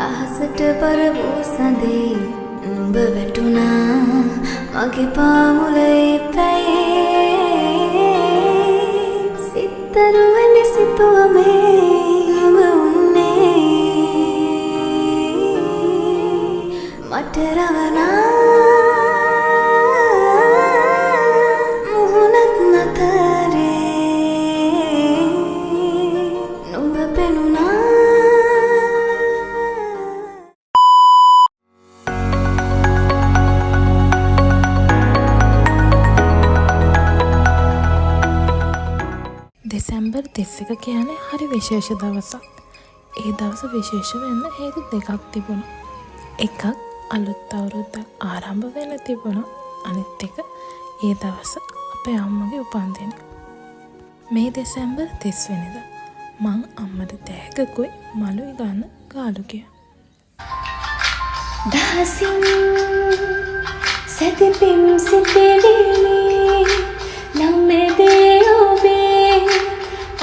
අහසට පර වූ සඳේ නුඹ වැටුණා මගේ පාමුලේ පැයේ සිත්තරුවනි සිතුවමේ නුඹ උන්නේ මට රවනා මුහුණක් නතරේ නුඹ පෙනුණා. දෙසැම්බර් 31 කියන්නේ හරි විශේෂ දවසක්. ඒ දවස විශේෂ වෙන්න හේතු දෙකක් තිබුණා. එකක් අලුත් අවුරුද්දක් ආරම්භ වෙන්න තිබුණා. අනිත් එක ඒ දවස අපේ අම්මගේ උපන්දින. මේ දෙසැම්බර් 30 වෙනිදා මං අම්මට තෑග්ගකුයි මලුයි ගන්න ගාලු ගියා. දහසින් සැතපෙම් සිතෙවිලි ළමෙදේ ඔබේ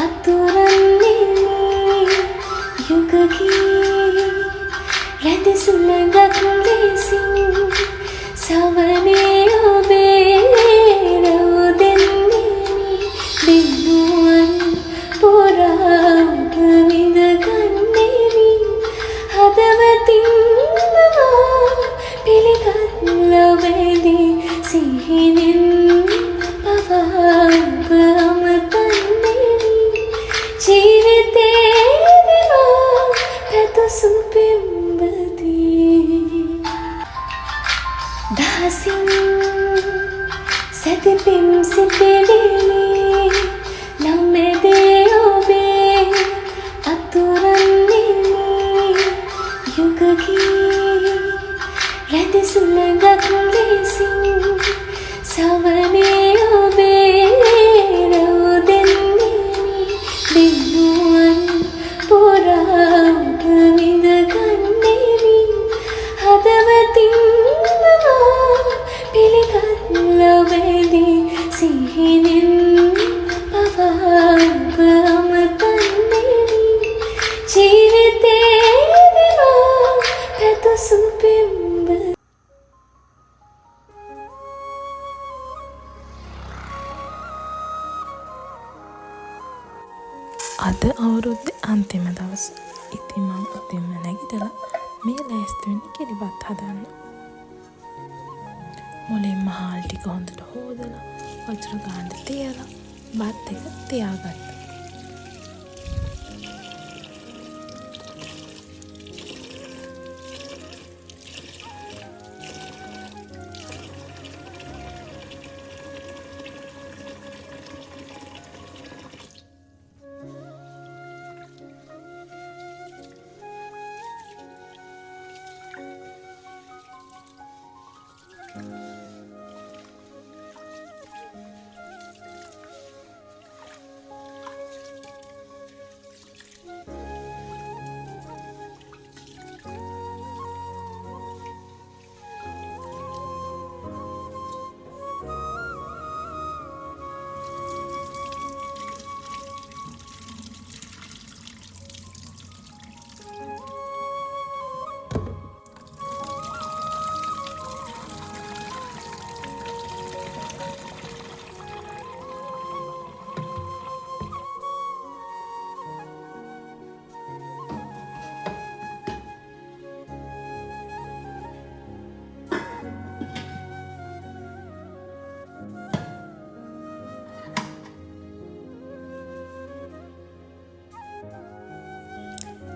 අතුරන්නේ යුගකී රැඳ සුළඟක් ලෙසින් සවනේ ඔබේ රෝදෙන්නේ දිනුවන් පුරාට විඳගන්නේවි හදවතින් පිළිගත් ලොවේදී සිහිනෙන් පවාප අමතන්නේවි ජීවිතේ දිවා පැතුසු පෙම්බදී දහසින් සැතපෙම් සිතෙවිලි ළමෙදේ ඔබේ අතුරන්නේ යුගකී රැඳ සුළඟක් ලෙසින් සවනේ ඔබේ රෝදෙන්නේ දිනුවන් පුරාට විඳගන්නේවි හදවතින් පිළිගත් ලොවේදී සිහිනෙන් පවාප අමතන්නේවි ජීවිතේ දිවා පැතුසු පෙම්බ. අද අවුරුද්දේ අන්තිම දවස. ඉතින් මම උදේම නැගිටලා මේ ලෑස්ති වෙන්න කිරිබත් හදන්න. මොලේ මහල් ටික හොඳට හොදලා වතුර ගන්න තියලා බත් එක තියාගත්තා.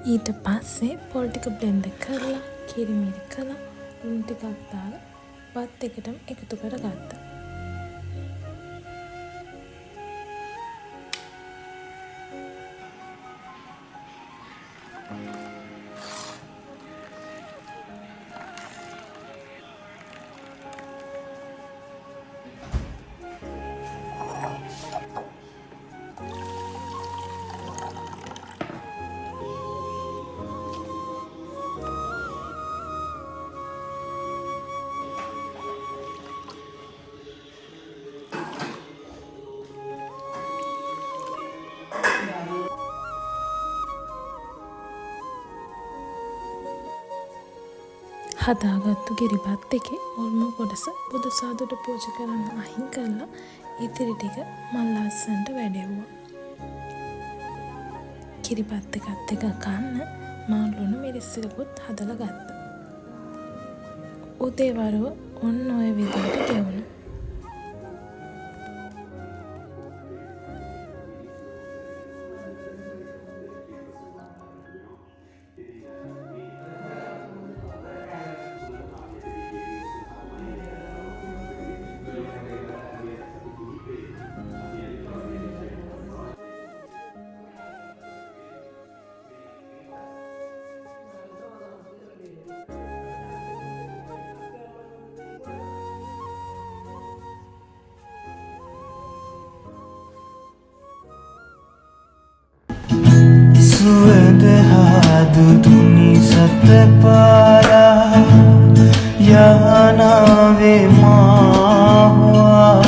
ඊට පස්සේ පොල් ටික බ්ලෙන්ඩ් කරලා කිරි මිරි කරලා ලුණු ටිකක් දාලා බත් එකටම එකතු කරගත්තා. හදාගත්තු කිරිබත් එකේ මුල්ම කොටස බුදු සාදුට පූජා කරන්න අහිං කරලා ඉතිරි ටික මල් ලස්සනට වැඩෙව්වා. කිරිබත් එකත් එක කන්න මම ලුණු මිරිස් එකකුත් හදලා ගත්තා. උදේ වරුව ඔන්න ඔය විදිහට ගෙවුණා. සුවඳ හාදු තුනි සත පාරා යානාවේ මාවා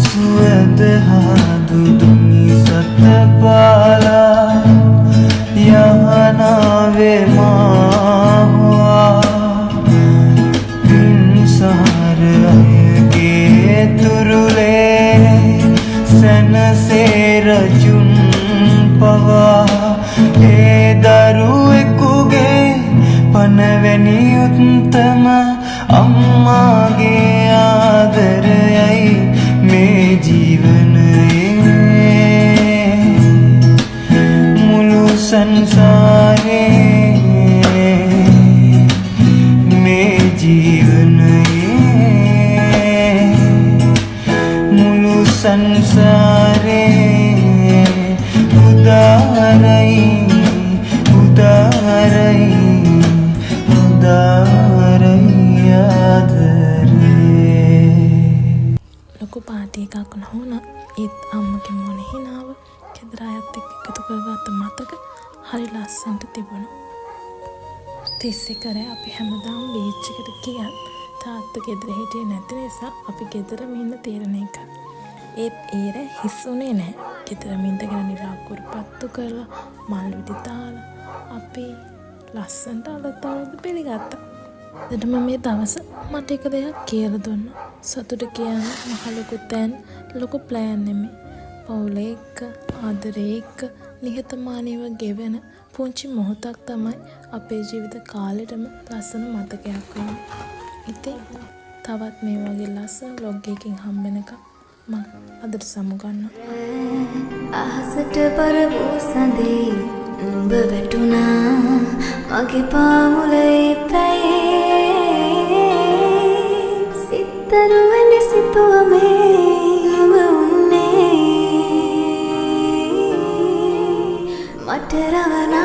සුවඳ හාදු තුනි සත පාරා යානාවේ මාවා පින්සාර අයගේ තුරුලේ සනසේ රජුන් පවා ඒ දරුවෙකුගේ පනවැනි උත්තම අම්මාගේ ආදරයයි මේ ජීවනයේ මුළු සංසාරේ මේ ජීවනයේ මුළු සංසාරේ උදාරයි උදාරයි උදාරයි ආදරේ. ලොකු පාටි එකක් නොවුණත් ඒත් අම්මගේ මොන හිනාව ගෙදර අයත් එක්ක එකතු කරගත්ත මතක හරි ලස්සනට තිබුණා. තිස්සේ කරේ අපි හැමදාම බීච් එකට ගියත් තාත්තා ගෙදර හිටියේ නැති නිසා අපි ගෙදරම ඉන්න තීරණය කළා. ඒත් ඊර හිස් උනේ නැහැ. ගෙදරම ඉඳගෙන නිරාකුරු පත්තු කරලා මල් විඩි දාලා අපි ලස්සනට අලුත් අවුරුද්ද පිළිගත්තා. එතනම මේ දවස මට එක දෙයක් කියලා දුන්නා. සතුට කියන්නේ මහ ලොකු තැන් ලොකු ප්ලෑන් නෙමෙයි. පවුලේ එක්ක ආදරේ එක්ක නිහතමානීව ගෙවෙන පුංචි මොහොතක් තමයි අපේ ජීවිත කාලෙටම ලස්සන මතකයක් වෙන්නේ. ඉතින් තවත් මේ වගේ ලස්සන vlog එකකින් හම්බෙනකම් මම අදට සමුගන්නවා. අහසට පර වූ සඳේ උඹ වැටුණා මගේ පාමුලේ පැයේ සිත්තරුවනි සිතුවමේ උඹ උන්නේ මට රවනා